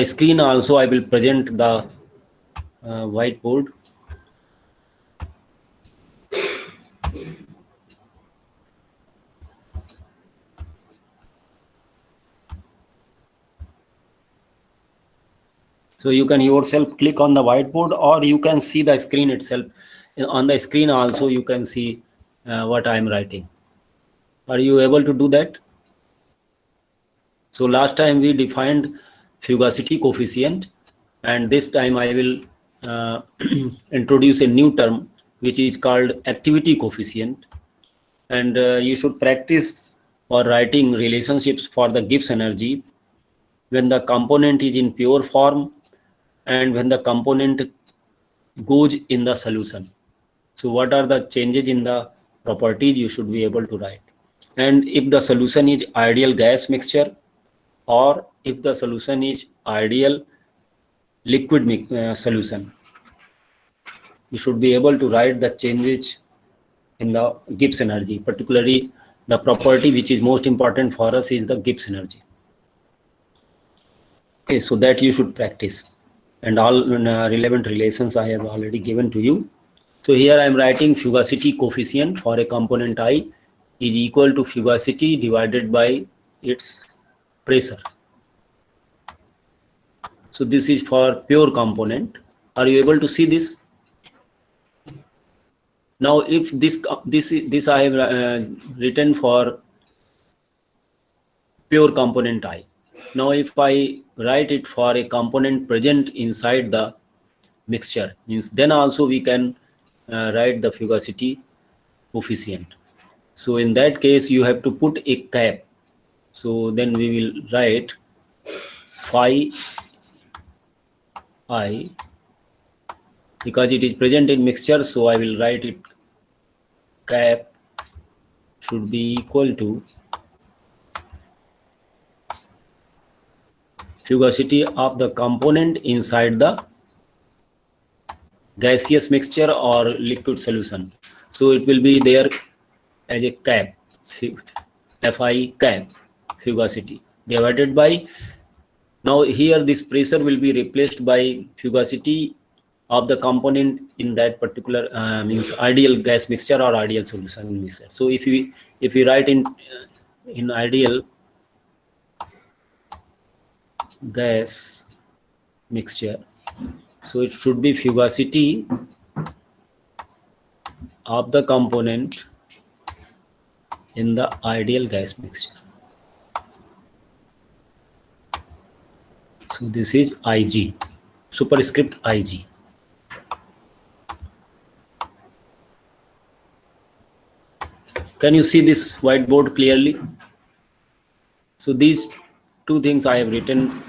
screen also I will present the whiteboard. So you can yourself click on the whiteboard, or you can see the screen itself. On the screen also you can see what I am writing. Are you able to do that? So last time we defined fugacity coefficient, and this time I will introduce a new term which is called activity coefficient. And you should practice for writing relationships for the Gibbs energy when the component is in pure form and when the component goes in the solution. So what are the changes in the properties you should be able to write. And if the solution is ideal gas mixture, or if the solution is ideal liquid solution, you should be able to write the changes in the Gibbs energy. Particularly the property which is most important for us is the Gibbs energy. Okay, so that you should practice, and all relevant relations I have already given to you. So here I am writing fugacity coefficient for a component I is equal to fugacity divided by its pressure. So this is for pure component. Are you able to see this? Now if this I have written for pure component I. Now if I write it for a component present inside the mixture, means then also we can write the fugacity coefficient. So in that case you have to put a cap. So then we will write phi I, because it is present in mixture, so I will write it cap should be equal to fugacity of the component inside the gaseous mixture or liquid solution. So it will be there as a cap, Fi cap fugacity divided by, now here this pressure will be replaced by fugacity of the component in that particular means ideal gas mixture or ideal solution mixture. So if we write in ideal gas mixture, so it should be fugacity of the component in the ideal gas mixture. So this is Ig, superscript Ig. Can you see this whiteboard clearly? So these two things I have written.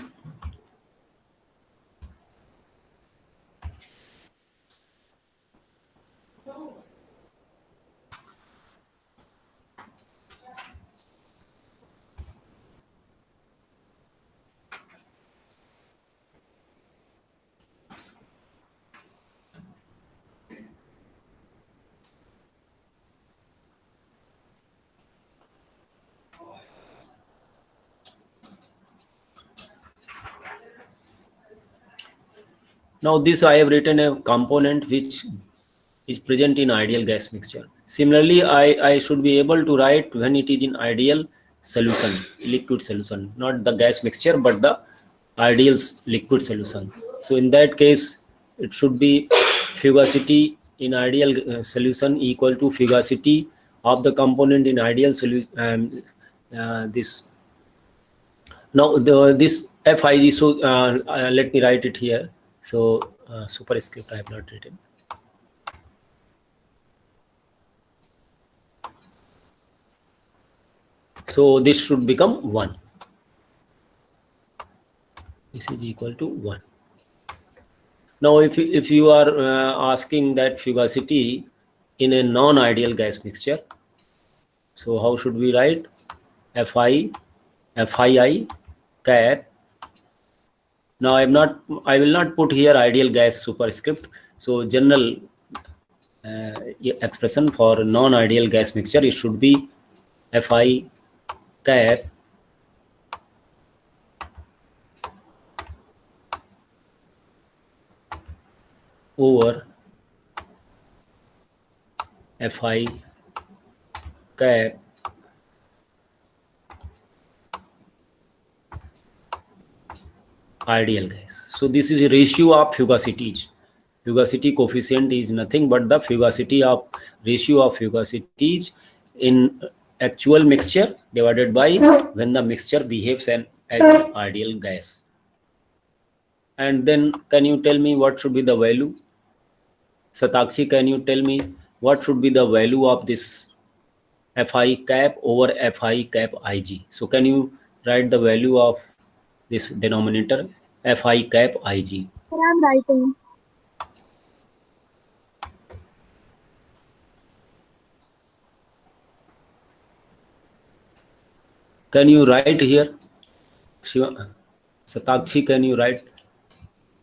Now this I have written a component which is present in ideal gas mixture. Similarly, I should be able to write when it is in ideal solution, liquid solution, not the gas mixture, but the ideal liquid solution. So in that case, it should be fugacity in ideal solution equal to fugacity of the component in ideal solution. This now this Fig. So let me write it here. So superscript I have not written. So this should become 1. This is equal to 1. Now if you are asking that fugacity in a non-ideal gas mixture, so how should we write? Fi I cap. Now I will not put here ideal gas superscript. So general expression for non-ideal gas mixture, it should be Fi cap over Fi cap ideal gas. So this is a ratio of fugacities. Fugacity coefficient is nothing but the fugacity of ratio of fugacities in actual mixture divided by when the mixture behaves as an ideal gas. And then can you tell me what should be the value? Satakshi, can you tell me what should be the value of this Fi cap over Fi cap Ig? So can you write the value of this denominator Fi cap Ig? I'm writing. Can you write here? Satakshi, can you write?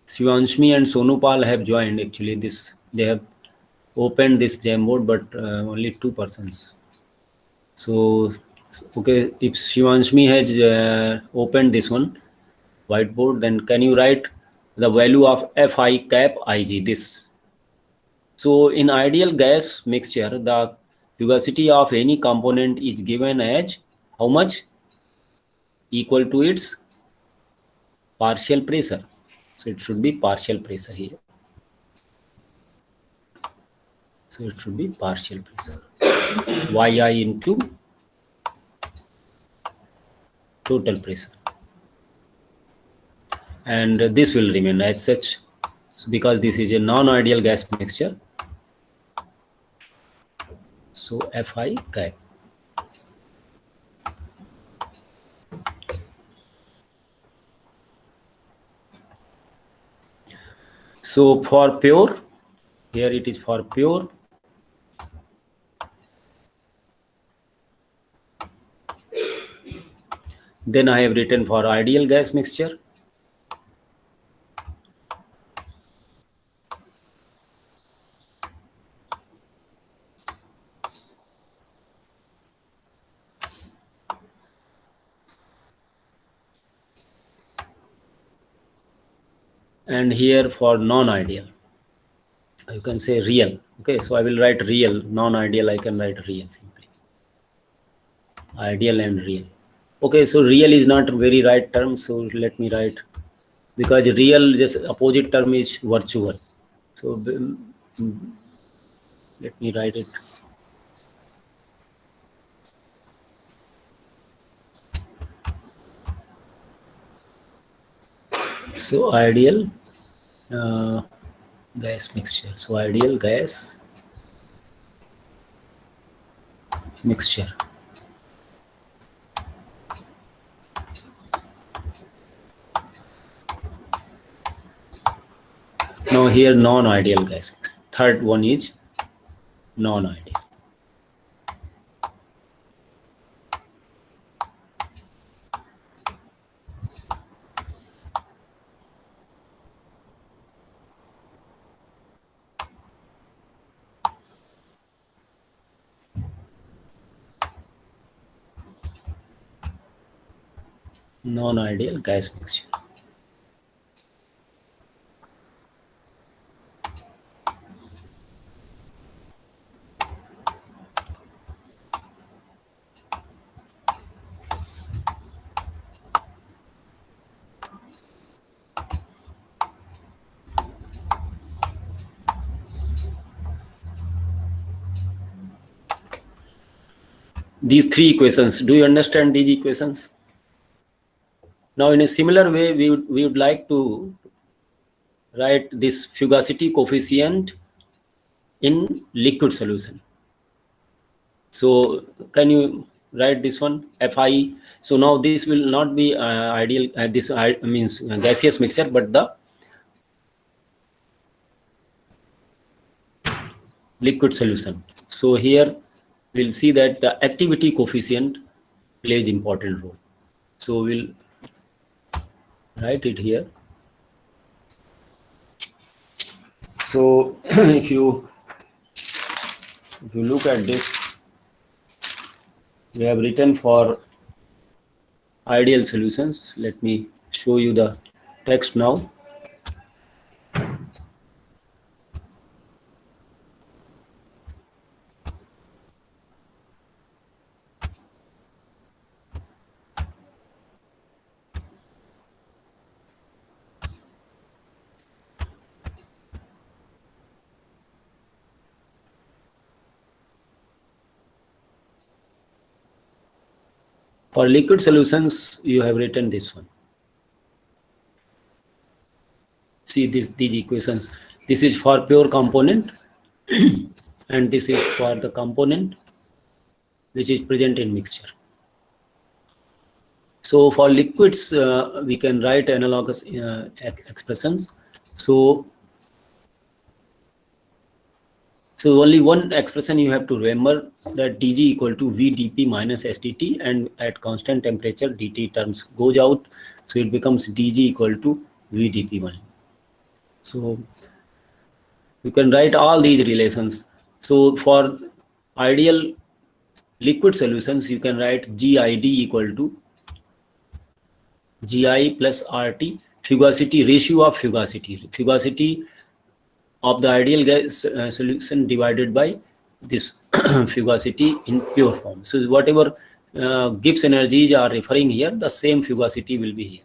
Shivanshmi and Sonupal have joined actually this. They have opened this Jamboard, but only 2 persons. So, okay, if Shivanshmi has opened this one, whiteboard, then can you write the value of Fi cap Ig, this? So in ideal gas mixture, the fugacity of any component is given as how much? Equal to its partial pressure. So it should be partial pressure here. So it should be partial pressure. Yi into total pressure. And this will remain as such. So because this is a non-ideal gas mixture. So Fi cap. So for pure, here it is for pure. Then I have written for ideal gas mixture. And here for non-ideal, you can say real. Okay, so I will write real. Non-ideal, I can write real simply. Ideal and real. Okay, so real is not very right term, so let me write, because real, just opposite term is virtual. So let me write it. So ideal gas mixture. So ideal gas mixture. Now here non-ideal gas mixture. Third one is non-ideal. Non-ideal gas mixture. These three equations, do you understand these equations? Now in a similar way, we would like to write this fugacity coefficient in liquid solution. So can you write this one Fi? So now this will not be ideal, this means gaseous mixture, but the liquid solution. So here we'll see that the activity coefficient plays important role. So we'll write it here. So if you look at this, we have written for ideal solutions. Let me show you the text now. For liquid solutions, you have written this one. See these equations. This is for pure component and this is for the component which is present in mixture. So for liquids, we can write analogous expressions. So only one expression you have to remember, that dg equal to vdp minus sdt, and at constant temperature dt terms goes out, so it becomes dg equal to vdp1. So you can write all these relations. So for ideal liquid solutions, you can write GID equal to GI plus RT, fugacity, ratio of fugacity of the ideal gas solution divided by this fugacity in pure form. So whatever Gibbs energies are referring here, the same fugacity will be here.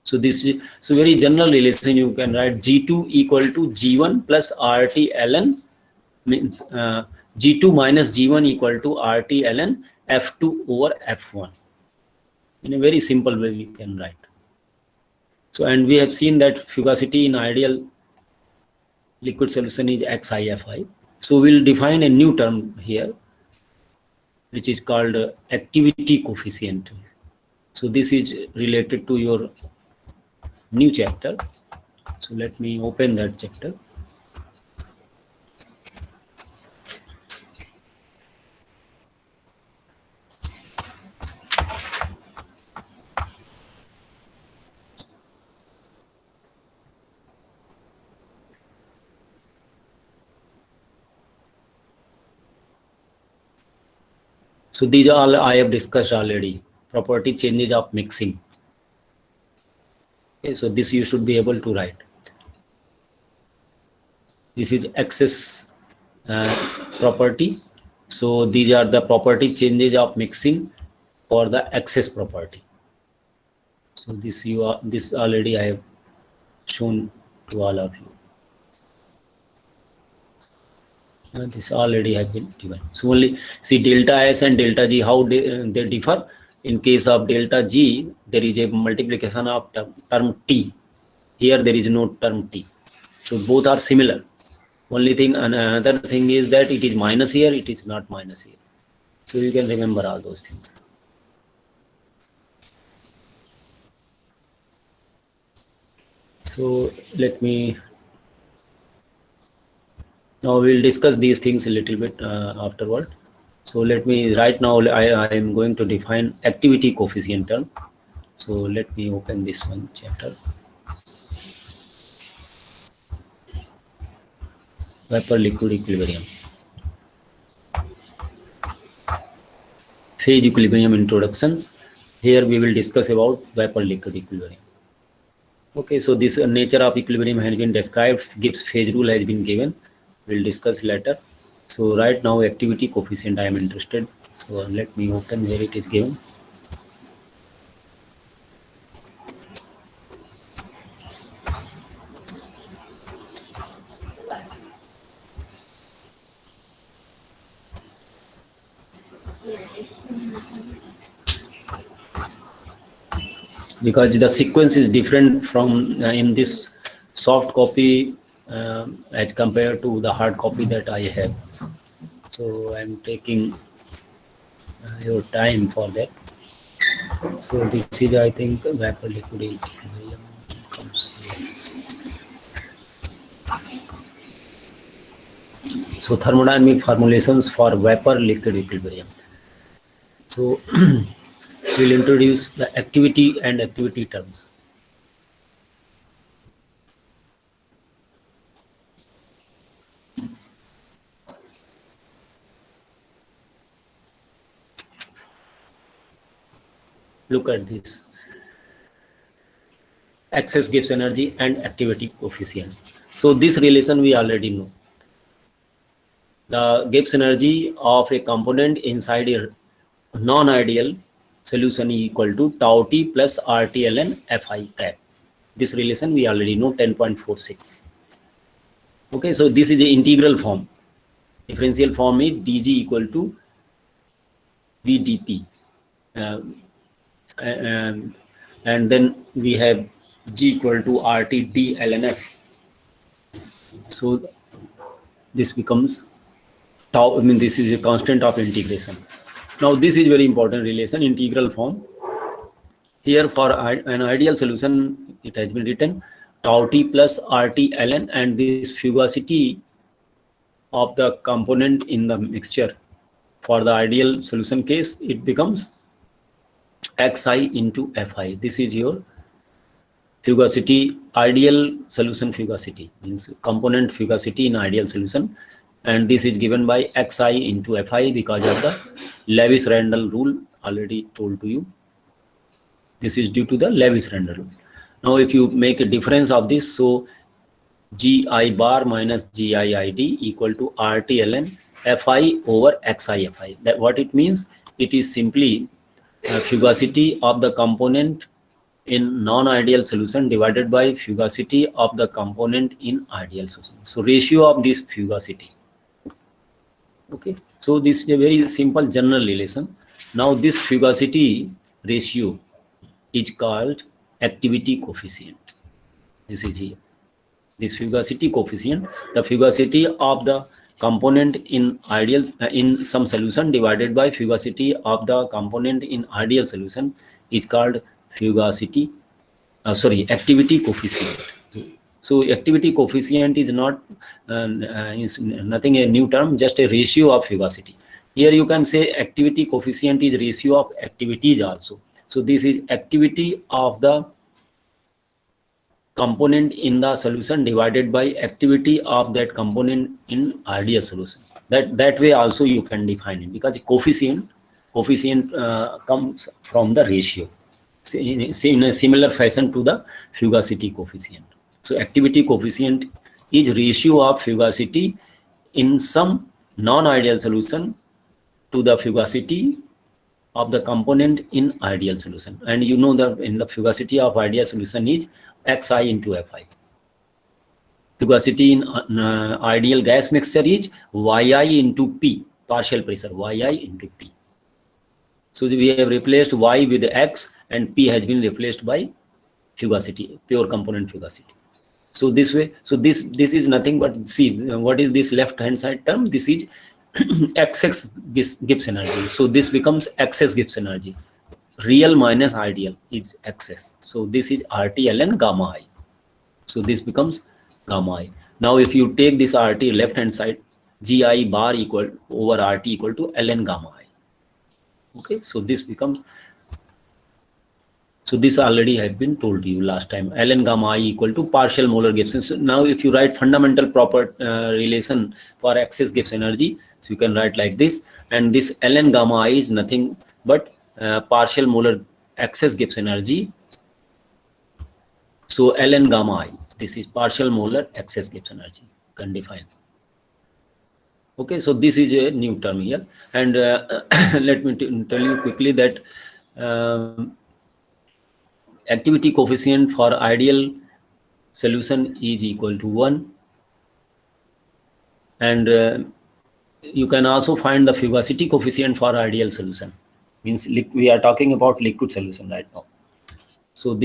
So this is very general relation. You can write G2 equal to G1 plus RT ln, means G2 minus G1 equal to RT ln F2 over F1. In a very simple way we can write. So, and we have seen that fugacity in ideal liquid solution is XiFi. So we'll define a new term here, which is called activity coefficient. So this is related to your new chapter. So let me open that chapter. So these are all I have discussed already. Property changes of mixing. Okay, so this you should be able to write. This is excess property. So these are the property changes of mixing for the excess property. So this already I have shown to all of you. This already has been given. So only see delta S and delta G, how they differ. In case of delta G, there is a multiplication of term T. Here there is no term T. So both are similar. Only thing, another thing is that it is minus here, it is not minus here. So you can remember all those things. So let me, now we'll discuss these things a little bit afterward. So let me, right now I am going to define activity coefficient term. So let me open this one chapter. Vapor liquid equilibrium. Phase equilibrium introductions. Here we will discuss about vapor liquid equilibrium. Okay, so this nature of equilibrium has been described. Gibbs phase rule has been given. We'll discuss later. So right now activity coefficient I am interested. So let me open where it is given. Because the sequence is different from in this soft copy as compared to the hard copy that I have. So I'm taking your time for that. So this is, I think, vapor liquid equilibrium comes here. So thermodynamic formulations for vapor liquid equilibrium. So we'll introduce the activity and activity terms. Look at this. Excess Gibbs energy and activity coefficient. So this relation we already know. The Gibbs energy of a component inside a non-ideal solution is equal to tau T plus RT ln Fi cap. This relation we already know, 10.46. Okay, so this is the integral form. Differential form is dg equal to vdp. and then we have G equal to RT D ln F. So this becomes tau. I mean, this is a constant of integration. Now this is very important relation, integral form. Here for an ideal solution, it has been written tau t plus RT ln, and this fugacity of the component in the mixture. For the ideal solution case, it becomes xi into fi. This is your fugacity, ideal solution fugacity, means component fugacity in ideal solution, and this is given by xi into fi because of the Lewis-Randall rule, already told to you. This is due to the Lewis-Randall rule. Now if you make a difference of this, so gi bar minus gi id equal to RT ln fi over xi fi. That what it means? It is simply fugacity of the component in non-ideal solution divided by fugacity of the component in ideal solution. So ratio of this fugacity. Okay, so this is a very simple general relation. Now this fugacity ratio is called activity coefficient. This is here. This fugacity coefficient, the fugacity of the component in ideal in some solution divided by fugacity of the component in ideal solution is called fugacity, activity coefficient. So activity coefficient is not is nothing a new term, just a ratio of fugacity. Here you can say activity coefficient is ratio of activities also. So this is activity of the component in the solution divided by activity of that component in ideal solution. That way also you can define it, because coefficient comes from the ratio in a similar fashion to the fugacity coefficient. So activity coefficient is ratio of fugacity in some non-ideal solution to the fugacity of the component in ideal solution. And you know that in the fugacity of ideal solution is xi into fi. Fugacity in ideal gas mixture is yi into p, partial pressure, yi into p. So we have replaced y with x and p has been replaced by fugacity, pure component fugacity. So this way, so this is nothing but, see, what is this left hand side term? This is excess Gibbs energy. So this becomes excess Gibbs energy. Real minus ideal is excess. So this is RT ln gamma I. So this becomes gamma I. Now if you take this RT left hand side, gi bar equal over RT equal to ln gamma I. Okay, so this becomes, so this already had been told to you last time, ln gamma I equal to partial molar Gibbs. So now if you write fundamental proper relation for excess Gibbs energy, so you can write like this, and this ln gamma I is nothing but partial molar excess Gibbs energy. So ln gamma I, this is partial molar excess Gibbs energy, you can define. Okay, so this is a new term here, and let me tell you quickly that activity coefficient for ideal solution is equal to 1, and you can also find the fugacity coefficient for ideal solution. Means we are talking about liquid solution right now. So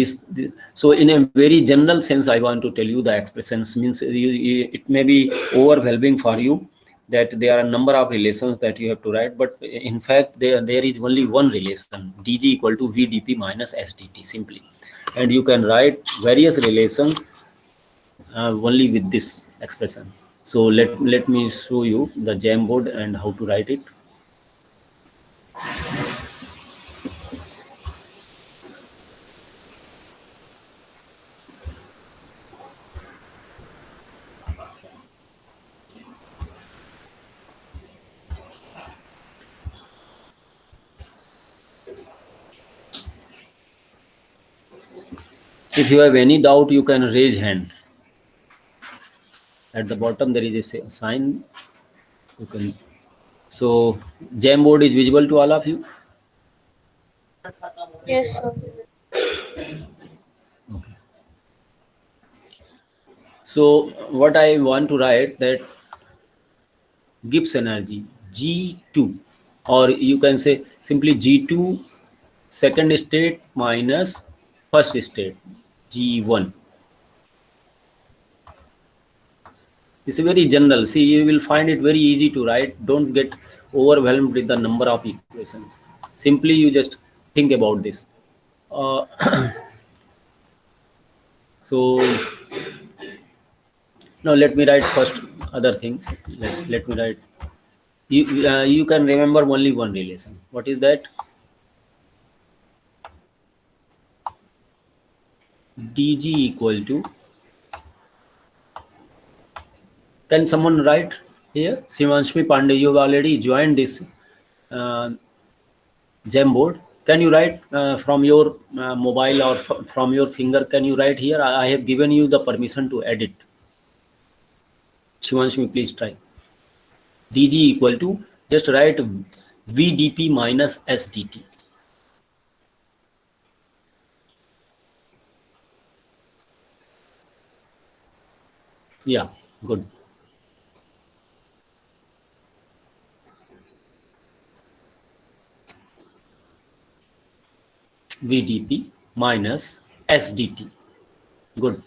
so in a very general sense, I want to tell you the expressions. Means it may be overwhelming for you that there are a number of relations that you have to write, but in fact there is only one relation, dg equal to vdp minus sdt, simply, and you can write various relations only with this expression. So let me show you the Jamboard and how to write it. If you have any doubt, you can raise hand. At the bottom there is a sign. You can. So Jamboard is visible to all of you. Yes, sir. Okay. So what I want to write, that Gibbs energy G2, or you can say simply G2 second state minus first state, G1. It's very general. See, you will find it very easy to write. Don't get overwhelmed with the number of equations. Simply, you just think about this. Uh, so now let me write first other things. Let me write. You can remember only one relation. What is that? dg equal to, can someone write here? Shivanshmi Pandey, you have already joined this Jamboard. Can you write from your mobile or from your finger? Can you write here? I have given you the permission to edit. Shivanshmi, please try. dg equal to, just write vdp minus sdt. Yeah, good. vdp minus sdt. Good.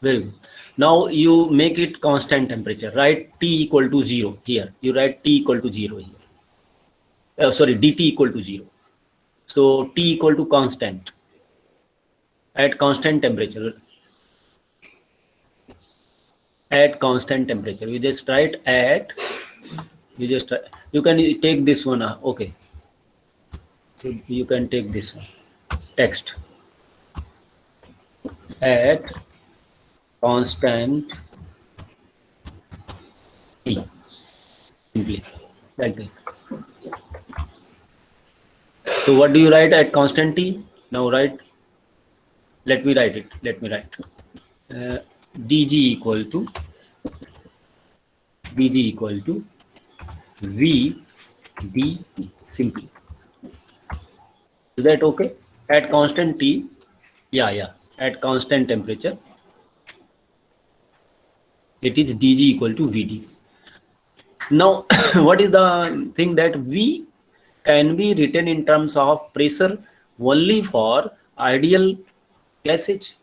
Very good. Now you make it constant temperature. Write T equal to 0 here. You write T equal to 0 here. Sorry, dt equal to 0. So T equal to constant at constant temperature. At constant temperature, you just write at. You can take this one. Okay. So you can take this one. Text at constant T. Simply like that. So what do you write at constant T? Now write. Let me write it. Let me write. dg equal to v dp. Simply. Is that okay? At constant T. Yeah. At constant temperature, it is dg equal to vd. Now, what is the thing that V can be written in terms of pressure only for ideal gases?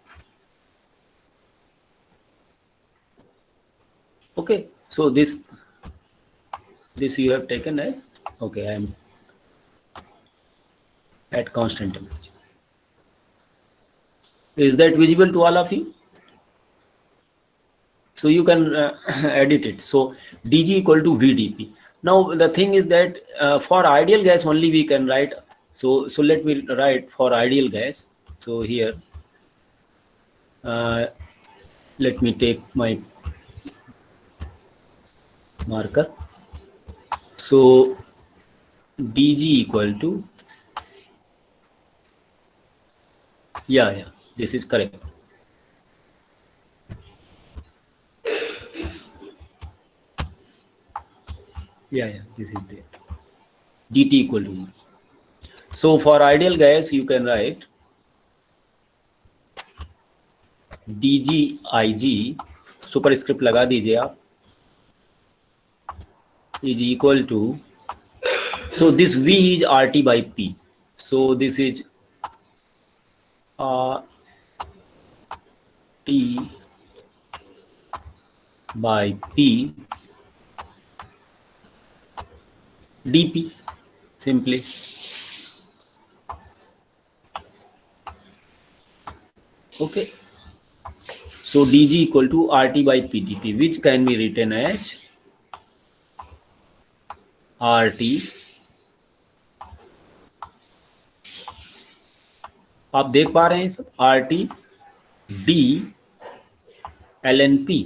Okay, so this you have taken as, okay, I am at constant temperature. Is that visible to all of you? So you can edit it. So dg equal to vdp. Now the thing is that for ideal gas only we can write. So let me write for ideal gas. So here, let me take my marker. So dg equal to, yeah, this is correct. Yeah, this is there. dt equal to. So for ideal gas you can write dg ig, superscript लगा दीजिए आप, is equal to, so this V is RT by P. So this is T by P dP, simply. Okay. So dg equal to RT by P dP, which can be written as RT, आप देख पा रहे हैं सब, RT D ln P.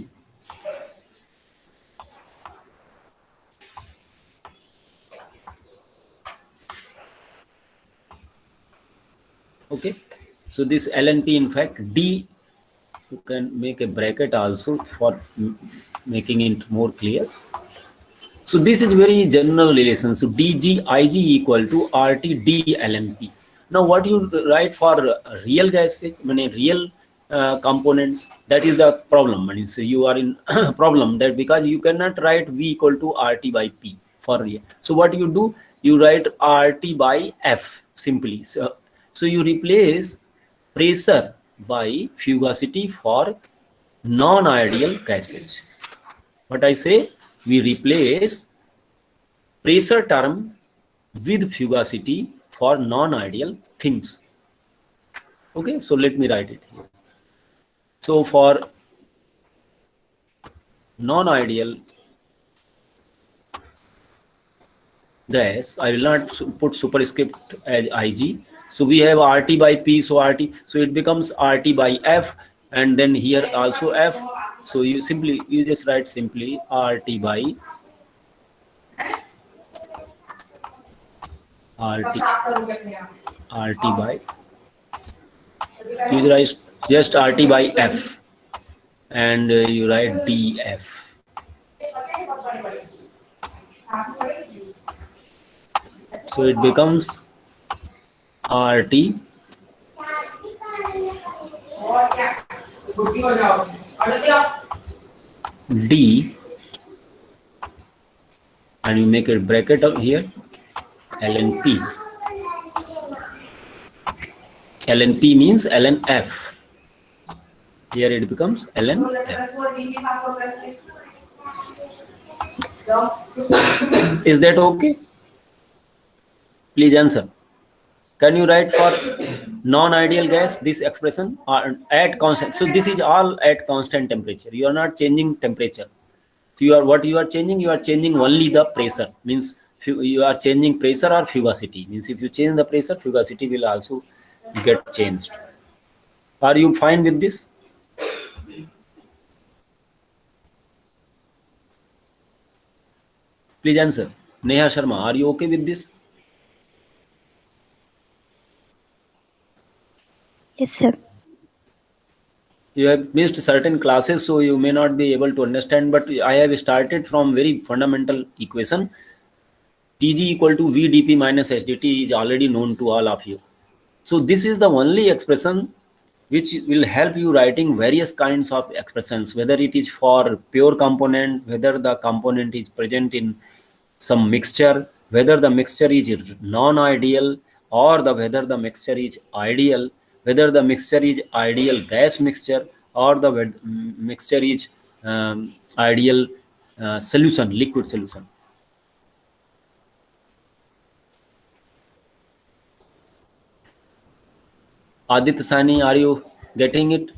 Okay, so this ln P, in fact D, you can make a bracket also for making it more clear. So this is very general relation. So dg ig equal to RT D ln P. Now what you write for real gases, real components, that is the problem. So you are in problem that because you cannot write V equal to RT by P. for real. So what you do, you write RT by F simply. So you replace pressure by fugacity for non-ideal gases. What I say, we replace pressure term with fugacity for non-ideal things. Okay, so let me write it here. So for non-ideal gas, I will not put superscript as Ig. So we have RT by P, so RT, so it becomes RT by F, and then here also F. So you just write simply RT by RT, RT by, you write just RT by F, and you write DF. So it becomes RT D, and you make a bracket up here, LNP. LNP means LNF. Here it becomes LNF. Is that okay? Please answer. Can you write for non-ideal gas this expression at constant? So this is all at constant temperature. You are not changing temperature. So what you are changing? You are changing only the pressure. Means you are changing pressure or fugacity. Means if you change the pressure, fugacity will also get changed. Are you fine with this? Please answer. Neha Sharma, are you okay with this? Yes, sir. You have missed certain classes, so you may not be able to understand, but I have started from very fundamental equation. Tg equal to Vdp minus HDT is already known to all of you. So this is the only expression which will help you writing various kinds of expressions, whether it is for pure component, whether the component is present in some mixture, whether the mixture is non-ideal, or whether the mixture is ideal, whether the mixture is ideal gas mixture, or the mixture is ideal solution, liquid solution. Aditya Sani, are you getting it?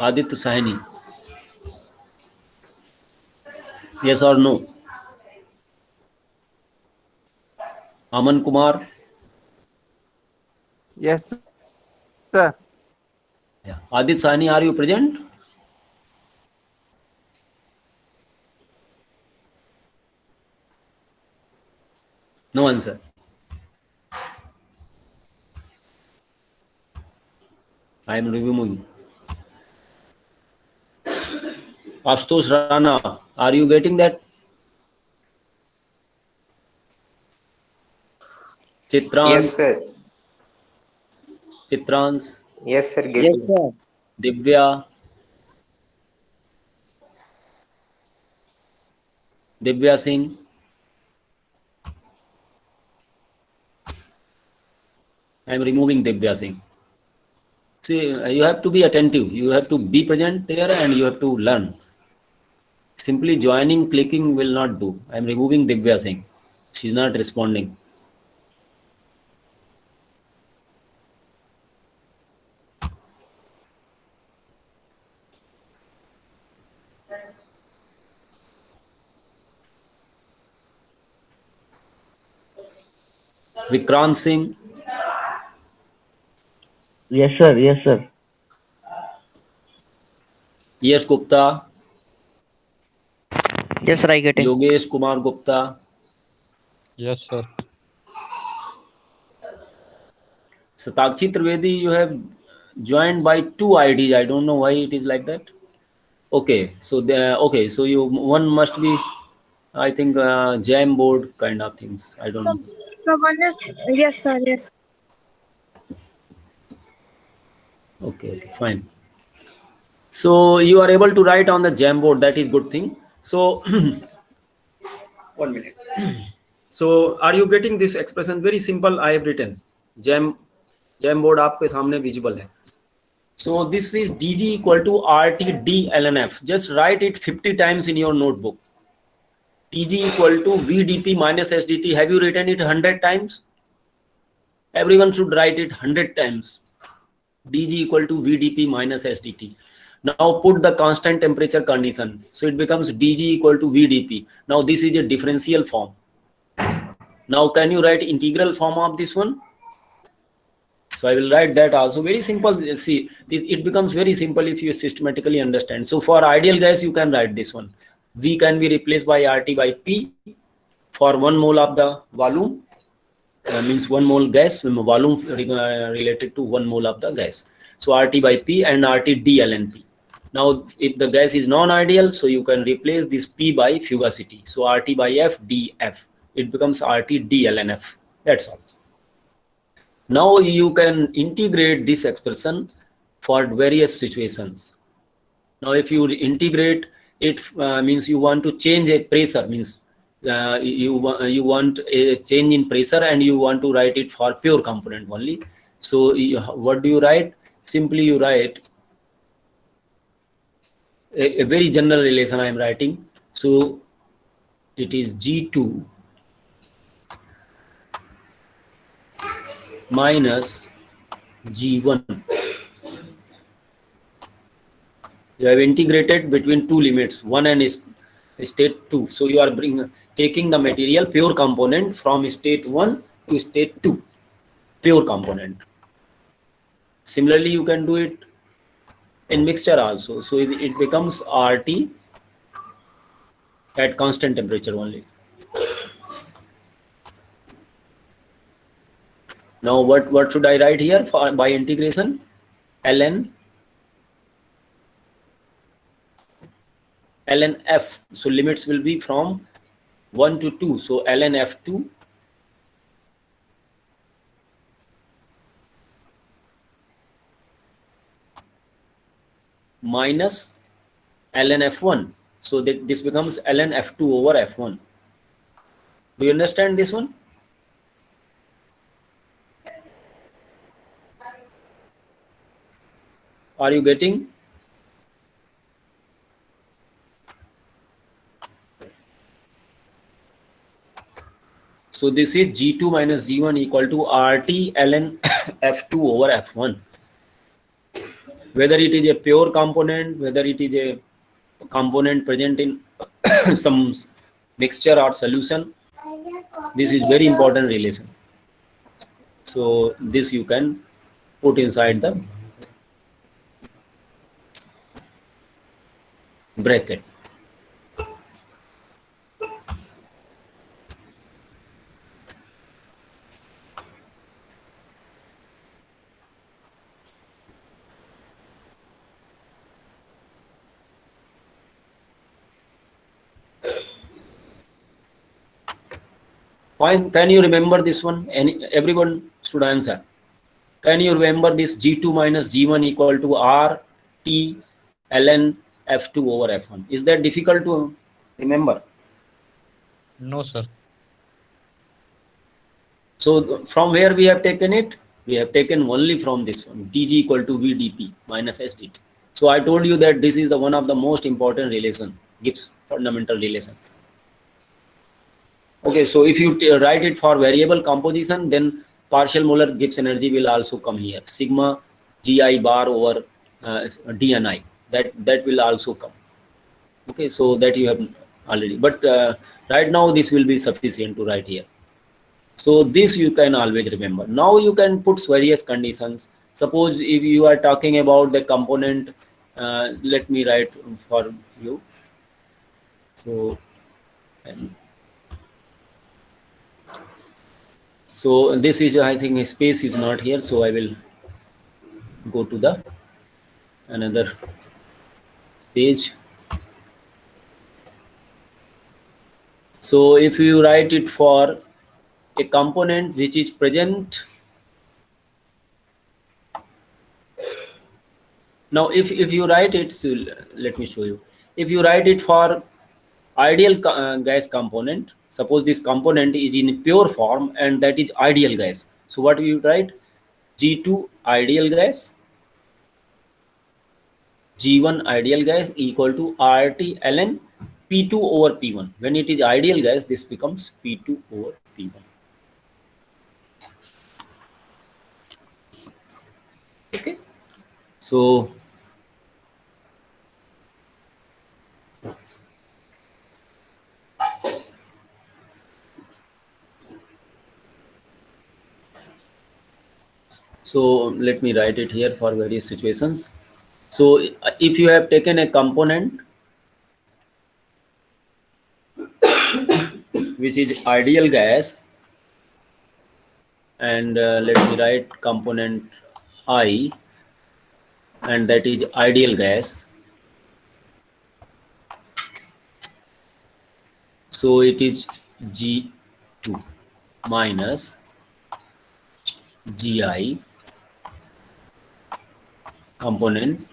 Aditya Sahini, yes or no? Aman Kumar, Yes, sir. yeah. Aditya Sahini, are you present? No answer. I am reviewing. Ashutosh Rana, are you getting that? Yes, Chitrans, sir. Chitrans, Yes, sir. Yes, Getting. sir. Divya, Divya Singh, I am removing Divya Singh. See, you have to be attentive. You have to be present there and you have to learn. Simply joining, clicking will not do. I am removing Divya Singh. She is not responding. Vikrant Singh, Yes, sir. Yes, sir. Yash Gupta, Yes, sir, I getting. Yogesh Kumar Gupta, Yes, sir. Satakshi Trivedi, you have joined by two IDs. I don't know why it is like that. Okay, so so you one must be, I think, jam board kind of things. I don't know. So one is yes, sir. Yes. Okay, fine. So you are able to write on the Jamboard. That is good thing. So 1 minute. So are you getting this expression? Very simple. I have written Jamboard आपके सामने visible है. So this is dg equal to rt d ln f. Just write it 50 times in your notebook. dg equal to vdp minus sdt. Have you written it 100 times? Everyone should write it 100 times. dg equal to vdp minus sdt. Now put the constant temperature condition. So it becomes dg equal to vdp. Now this is a differential form. Now can you write integral form of this one? So I will write that also. Very simple. See, it becomes very simple if you systematically understand. So for ideal gas, you can write this one. V can be replaced by RT by P for 1 mole of the volume. Means 1 mole gas, volume related to 1 mole of the gas. So RT by P and RT d ln P. Now, if the gas is non-ideal, so you can replace this P by fugacity. So RT by F dF. It becomes RT d ln F. That's all. Now you can integrate this expression for various situations. Now if you integrate it, means you want to change a pressure, means you want a change in pressure and you want to write it for pure component only. So what do you write? Simply you write a very general relation I am writing. So it is G2 minus G1. You have integrated between two limits, 1 and state 2. So you are taking the material pure component from state 1 to state 2, pure component. Similarly, you can do it in mixture also. So it becomes RT at constant temperature only. Now what should I write here for by integration? ln f. So limits will be from 1 to 2. So ln f2 minus ln f1. So that this becomes ln f2 over f1. Do you understand this one? Are you getting? So this is G2 minus G1 equal to RT ln F2 over F1. Whether it is a pure component, whether it is a component present in some mixture or solution, this is very important relation. So this you can put inside the bracket. Fine. Can you remember this one? Everyone should answer. Can you remember this G2 minus G1 equal to RT ln F2 over F1? Is that difficult to remember? No, sir. So from where we have taken it? We have taken only from this one, dg equal to vdp minus sdt. So I told you that this is the one of the most important relation, Gibbs fundamental relation. Okay, so if you write it for variable composition, then partial molar Gibbs energy will also come here. Sigma gi bar over dni. That will also come. Okay, so that you have already. But right now this will be sufficient to write here. So this you can always remember. Now you can put various conditions. Suppose if you are talking about the component, let me write for you. So this is, I think space is not here, so I will go to the another page. So if you write it for a component which is present Now, if you write it, so let me show you. If you write it for ideal gas component, suppose this component is in pure form and that is ideal gas. So what we write? G2 ideal gas, G1 ideal gas equal to RT ln P2 over P1. When it is ideal gas, this becomes P2 over P1. Okay. So let me write it here for various situations. So if you have taken a component which is ideal gas, and let me write component I, and that is ideal gas. So it is G2 minus Gi component.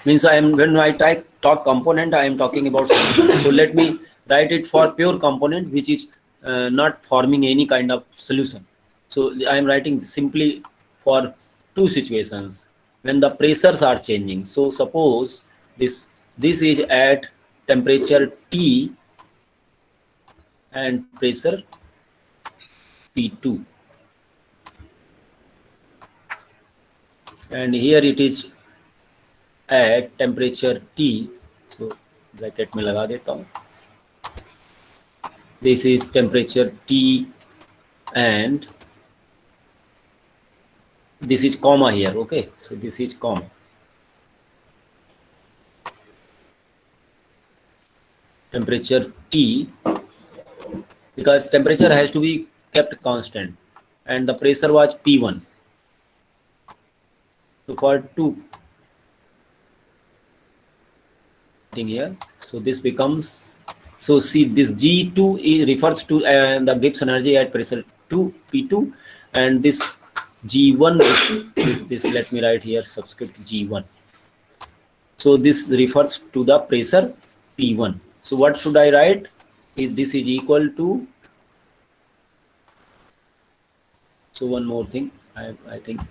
Means I am, when I talk component, I am talking about solution. So let me write it for pure component which is not forming any kind of solution. So I am writing simply for two situations when the pressures are changing. So suppose this is at temperature T and pressure P2, and here it is at temperature T. So bracket में लगा देता हूँ. This is temperature T and this is comma here. Okay, so this is comma. Temperature T, because temperature has to be kept constant and the pressure was P1. So for 2 here, so this becomes, so see this G2 is refers to the Gibbs energy at pressure 2 P2, and this G1 this let me write here subscript G1. So this refers to the pressure P1. So what should I write? Is this is equal to, so one more thing, I think,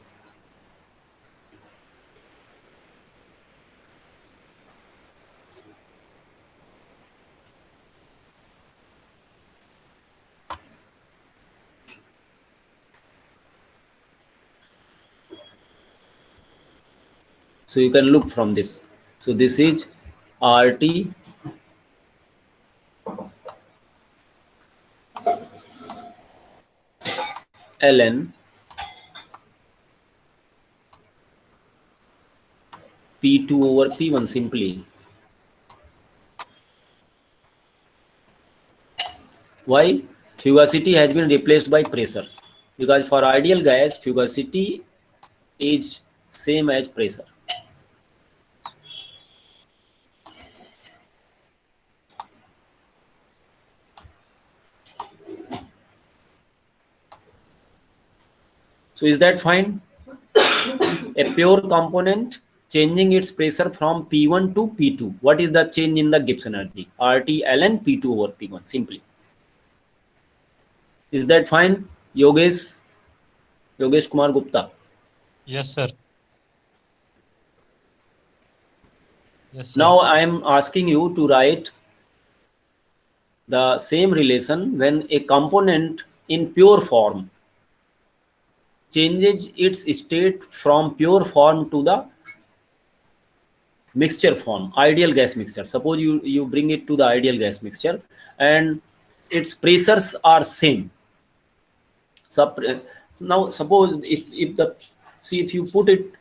so you can look from this. So this is RT ln P2 over P1 simply. Why? Fugacity has been replaced by pressure, because for ideal gas fugacity is same as pressure. So is that fine? A pure component changing its pressure from P1 to P2. What is the change in the Gibbs energy? RT ln P2 over P1 simply. Is that fine? Yogesh Kumar Gupta. Yes, sir. Yes, sir. Now I am asking you to write the same relation when a component in pure form changes its state from pure form to the mixture form, ideal gas mixture. Suppose you bring it to the ideal gas mixture and its pressures are same. Now suppose if the, see, if you put it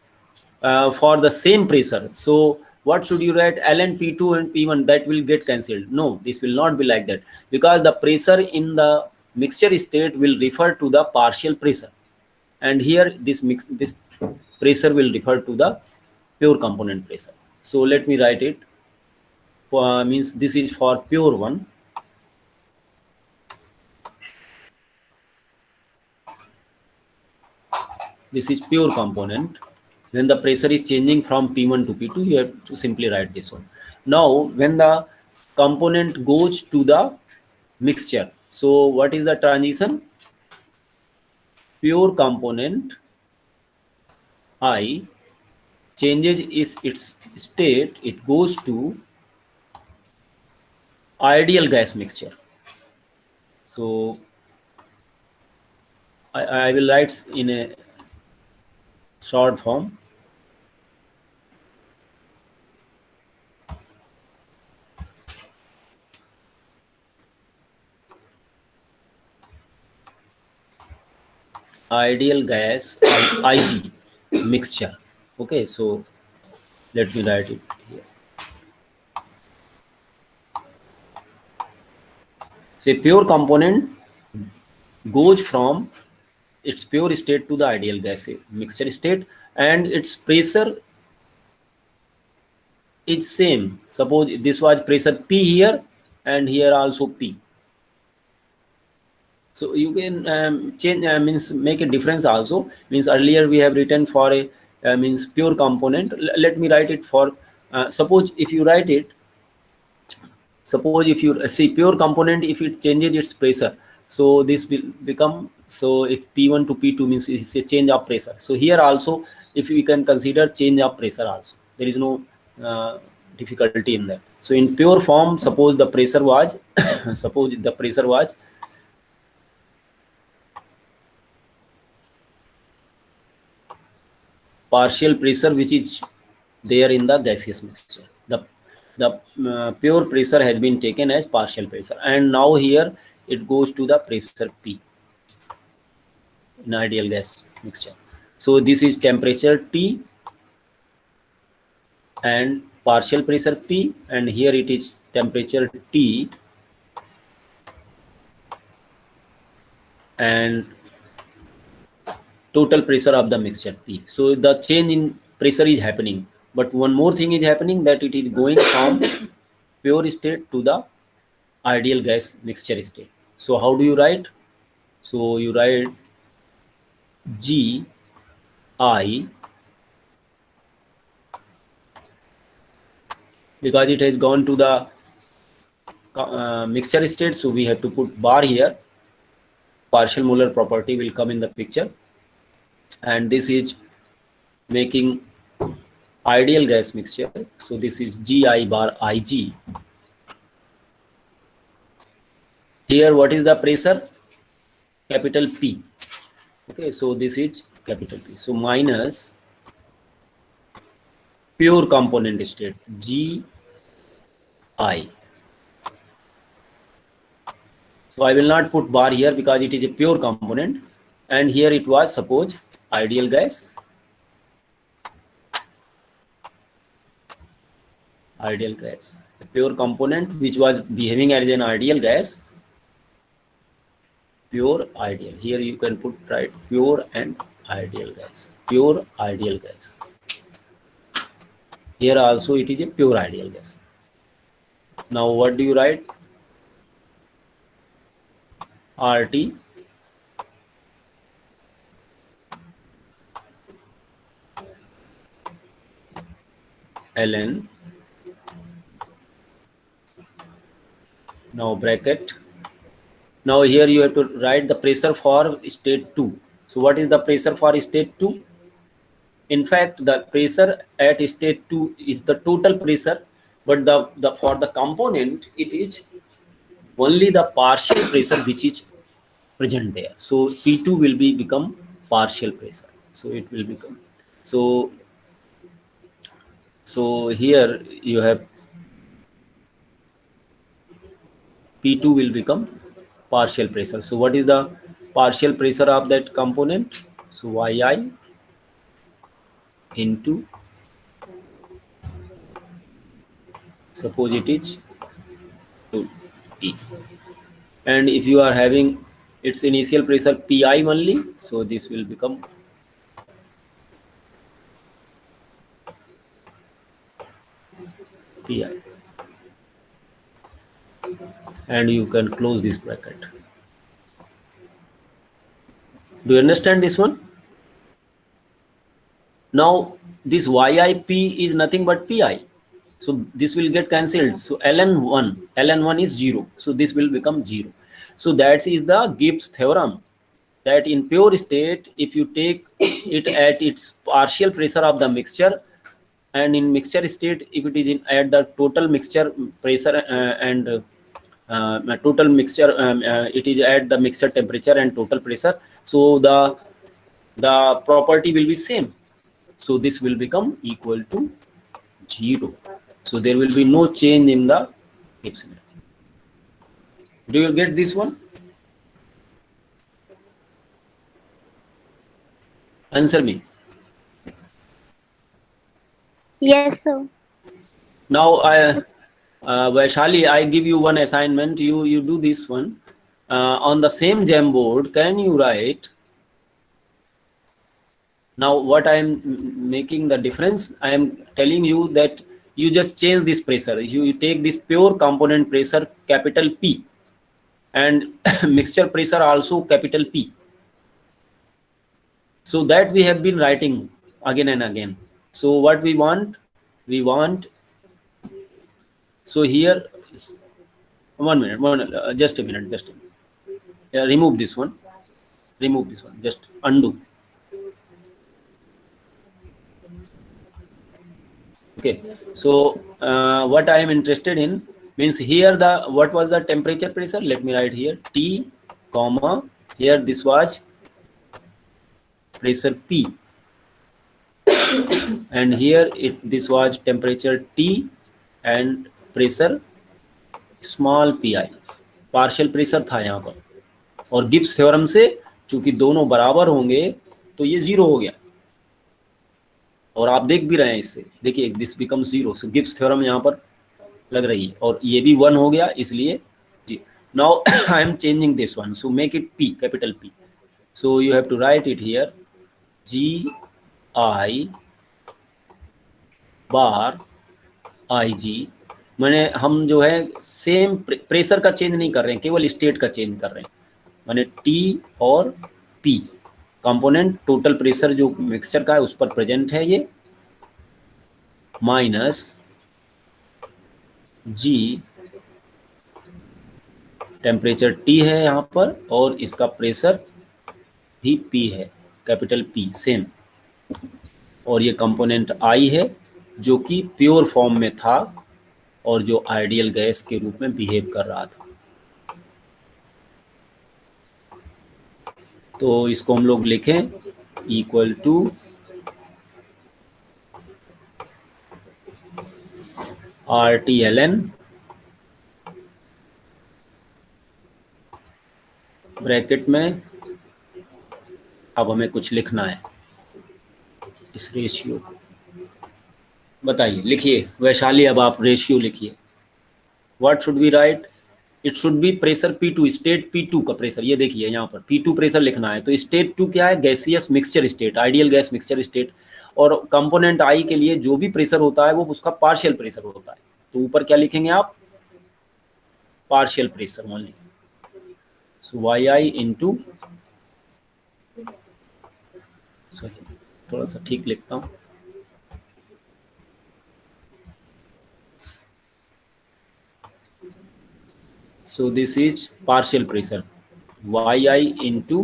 for the same pressure, so what should you write? ln P2 and P1, that will get cancelled. No, this will not be like that, because the pressure in the mixture state will refer to the partial pressure, and here this pressure will refer to the pure component pressure. So let me write it for, means this is for pure one. This is pure component. When the pressure is changing from P1 to P2, you have to simply write this one. Now, when the component goes to the mixture, so what is the transition? Pure component I changes its state, it goes to ideal gas mixture. So I will write in a short form. Ideal gas IG mixture. Okay, so let me write it here. Say pure component goes from its pure state to the ideal gas mixture state, and its pressure is same. Suppose this was pressure P here, and here also P. So you can change, means make a difference also. Means earlier we have written for a means pure component. Let me write it for suppose if you write it, suppose if you see pure component, if it changes its pressure, so this will become, so if P1 to P2 means it's a change of pressure. So here also, if we can consider change of pressure also, there is no difficulty in that. So in pure form, suppose the pressure was suppose the pressure was partial pressure which is there in the gaseous mixture. The pure pressure has been taken as partial pressure, and now here it goes to the pressure P in ideal gas mixture. So this is temperature T and partial pressure P, and here it is temperature T and total pressure of the mixture P. So the change in pressure is happening, but one more thing is happening, that it is going from pure state to the ideal gas mixture state. So how do you write? So you write G I, because it has gone to the mixture state, so we have to put bar here. Partial molar property will come in the picture, and this is making ideal gas mixture. So this is Gi bar Ig. Here what is the pressure? Capital P. Okay, so this is capital P. So minus pure component state Gi. So I will not put bar here because it is a pure component, and here it was suppose ideal gas. Ideal gas, a pure component which was behaving as an ideal gas. Pure ideal. Here you can put right pure and ideal gas. Pure ideal gas. Here also it is a pure ideal gas. Now what do you write? RT ln, now bracket. Now here you have to write the pressure for state 2. So what is the pressure for state 2? In fact, the pressure at state 2 is the total pressure, but the for the component it is only the partial pressure which is present there. So P2 will be become partial pressure. So it will become, so here you have P2 will become partial pressure. So what is the partial pressure of that component? So Yi into, suppose it is 2E, and if you are having its initial pressure Pi only, so this will become Pi, and you can close this bracket. Do you understand this one? Now this YIP is nothing but PI. So this will get cancelled. So ln1 is 0. So this will become 0. So that is the Gibbs theorem, that in pure state, if you take it at its partial pressure of the mixture, and in mixture state, if it is in at the total mixture pressure and total mixture, it is at the mixture temperature and total pressure. So the property will be same. So this will become equal to 0. So there will be no change in the Gibbs energy. Do you get this one? Answer me. Yes, sir. Now, Vaishali, I give you one assignment. You do this one. On the same Jamboard, can you write? Now, what I am making the difference, I am telling you that you just change this pressure. You take this pure component pressure, capital P, and mixture pressure also capital P. So that we have been writing again and again. So what we want, so here, one minute, just a minute. Yeah, remove this one, just undo. Okay, so what I am interested in means here what was the temperature pressure? Let me write here T, comma, here this was pressure P, and here this was temperature T and pressure small PI, partial pressure था यहाँ पर, और Gibbs theorem से चूंकि दोनों बराबर होंगे तो ये 0 हो गया, और आप देख भी रहे हैं इससे, देखिए this become 0. So Gibbs theorem यहाँ पर लग रही है, और ये भी 1 हो गया, इसलिए G. Now I am changing this one, so make it P, capital P. So you have to write it here GI bar IG. मैंने हम जो है सेम प्रेशर का चेंज नहीं कर रहे हैं, केवल स्टेट का चेंज कर रहे हैं. मैंने T और P कंपोनेंट टोटल प्रेशर जो मिक्सचर का है उस पर प्रेजेंट है ये, माइनस G टेम्परेचर T है यहाँ पर, और इसका प्रेशर भी P है, कैपिटल P सेम, और ये कंपोनेंट I है जो कि प्योर फॉर्म में था और जो आइडियल गैस के रूप में बिहेव कर रहा था. तो इसको हम लोग लिखें इक्वल टू RT/ln ब्रैकेट में. अब हमें कुछ लिखना है इस रेशियो, बताइए, लिखिए वैशाली, अब आप रेशियो लिखिए. What should be right? It should be pressure P2, state P2 का प्रेशर. ये देखिए यहाँ पर P2 प्रेशर लिखना है, तो स्टेट 2 क्या है? Gaseous mixture state, ideal gas mixture state. और कंपोनेंट I के लिए जो भी प्रेशर होता है वो उसका पार्शियल प्रेशर होता है. तो ऊपर क्या लिखेंगे आप? Partial pressure only. So YI into, sorry थोड़ा सा ठीक लिखता हूँ, so this is partial pressure YI into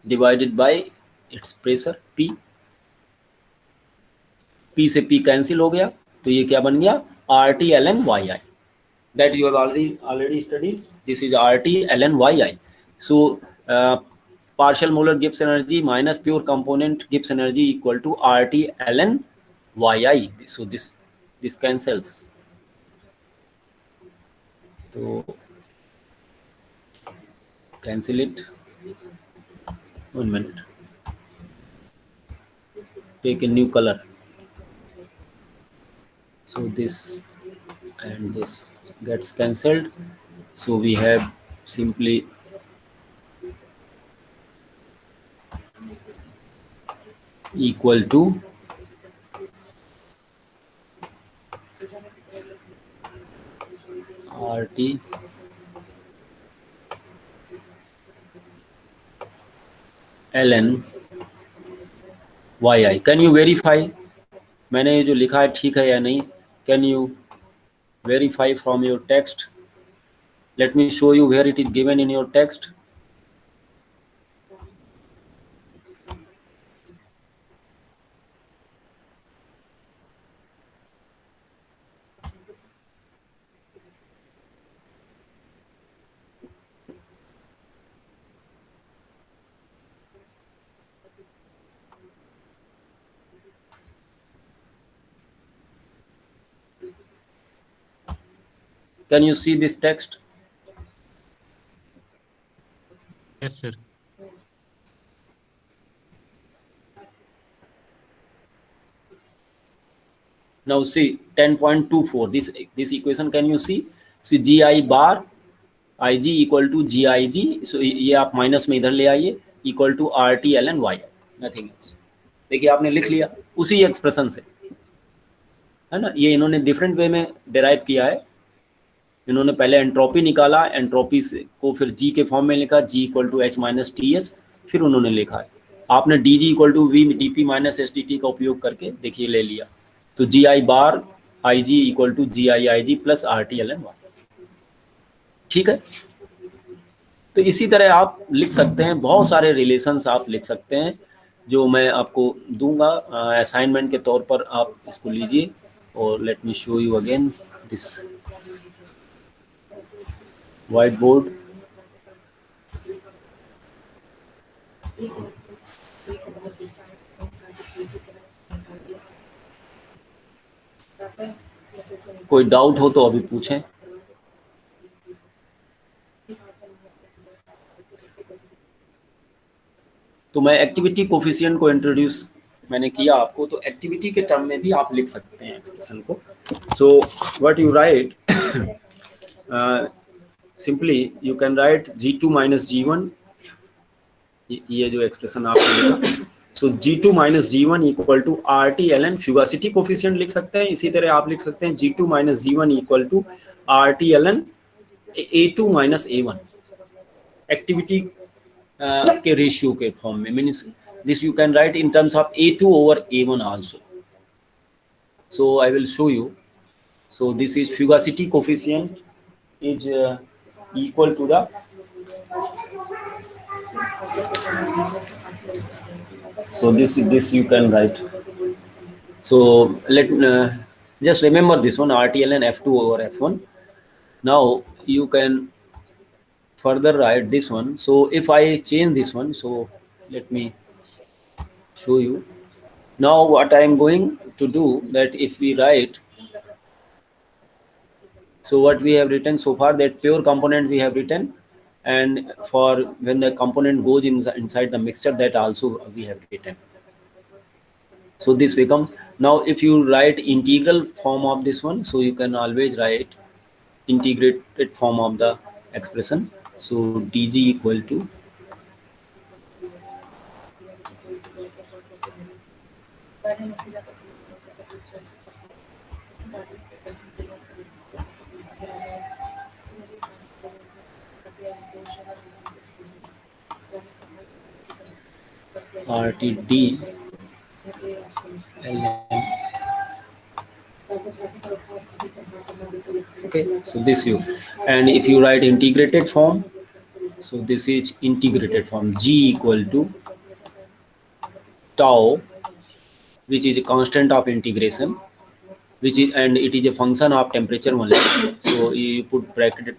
divided by its pressure P. P से P कैंसिल हो गया, तो ये क्या बन गया? RT/ln YI. That you have already studied. This is RT/ln YI. So partial molar Gibbs energy minus pure component Gibbs energy equal to RT/ln YI. So this cancels. So cancel it. 1 minute. Take a new color. So this and this gets cancelled. So we have simply equal to RT ln yi. Can you verify मैंने जो लिखा है ठीक है या नहीं? Can you verify from your text? Let me show you where it is given in your text. Can you see this text? Yes, sir. Now see 10.24. This equation can you see? See gi bar ig equal to gig. So ये आप minus में इधर ले आइए, equal to R T L N Y, nothing else. देखिए आपने लिख लिया उसी एक्सप्रेशन से, है ना. ये इन्होंने डिफरेंट वे में डिराइव किया है. इन्होंने पहले एंट्रोपी निकाला, एंट्रोपी से को फिर जी के फॉर्म में लिखा, G equal to H minus T S, फिर उन्होंने लिखा है. आपने D G equal to V D P minus S T T का उपयोग करके देखिए ले लिया. तो G I bar I G equal to G I G plus R T L N Y. ठीक है. तो इसी तरह आप लिख सकते हैं, बहुत सारे रिलेशंस आप लिख सकते हैं जो मैं आपको दूंगा असाइनमेंट के तौर पर. आप इसको लीजिए और late me show you again this white board. कोई डाउट हो तो अभी पूछें. तो मैं एक्टिविटी कोफिशिएंट को इंट्रोड्यूस मैंने किया आपको, तो एक्टिविटी के टर्म में भी आप लिख सकते हैं एक्सप्रेशन को. So what you write, simply you can write G2 minus G1, ये जो एक्सप्रेशन आपने लिखा. So G2 minus G1 equal to R T L N fugacity coefficient लिख सकते हैं. इसी तरह आप लिख सकते हैं G2 minus G1 equal to R T L N A2 minus A1 activity के रेशियो के फॉर्म में. Means this you can write in terms of A2 over A1 also. So I will show you. So this is fugacity coefficient is equal to the so this you can write. So let just remember this one, RTLN F2 over F1. Now you can further write this one. So if I change this one, so let me show you. Now what I am going to do, that if we write, so what we have written so far, that pure component we have written, and for when the component goes inside the mixture, that also we have written. So this becomes, now if you write integral form of this one, so you can always write integrated form of the expression. So dg equal to RTD ln. Okay, so this you, and if you write integrated form, so this is integrated form G equal to tau, which is a constant of integration, which is, and it is a function of temperature only. So you put bracket,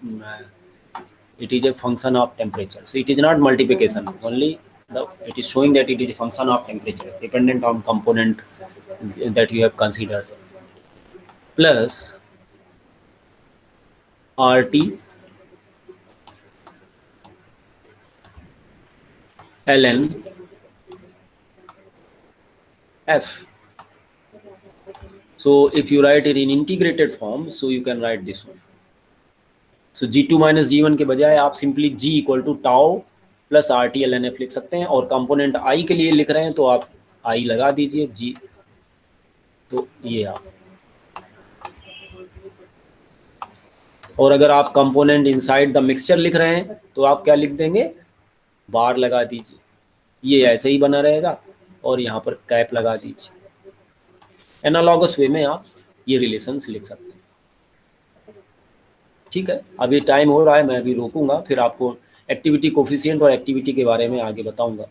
it is a function of temperature. So it is not multiplication only. It is showing that it is a function of temperature dependent on component that you have considered, plus RT ln F. So if you write it in integrated form, so you can write this one. So G2 minus G1 के बजाय आप simply G equal to tau plus R T L N F लिख सकते हैं, और component I के लिए लिख रहे हैं तो आप I लगा दीजिए G. तो ये आप और अगर आप कंपोनेंट इनसाइड द मिक्सचर लिख रहे हैं तो आप क्या लिख देंगे, बार लगा दीजिए, ये ऐसे ही बना रहेगा और यहाँ पर कैप लगा दीजिए। एनालॉगस वे में आप ये रिलेशंस लिख सकते हैं। ठीक है, अभी टाइम हो रहा है, मैं अभी रोकूंगा, फिर आपको एक्टिविटी कोफिशिएंट और एक्टिविटी के बारे में आगे बताऊंगा।